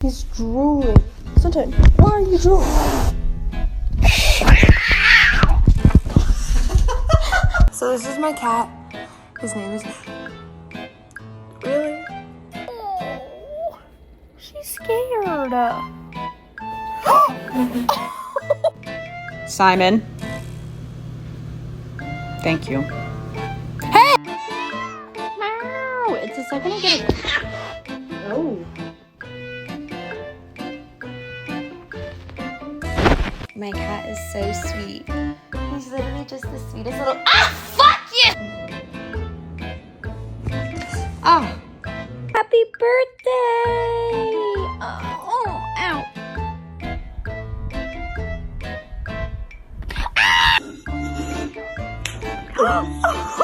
He's drooling. Sunshine, why are you drooling? So this is my cat. His name is... Really? Oh, she's scared. Simon. Thank you. Hey! Meow! It's a second I get it. Oh. My cat is so sweet. He's literally just the sweetest little... Ah! Fuck you! Oh. Happy birthday! Oh, ow. Ah!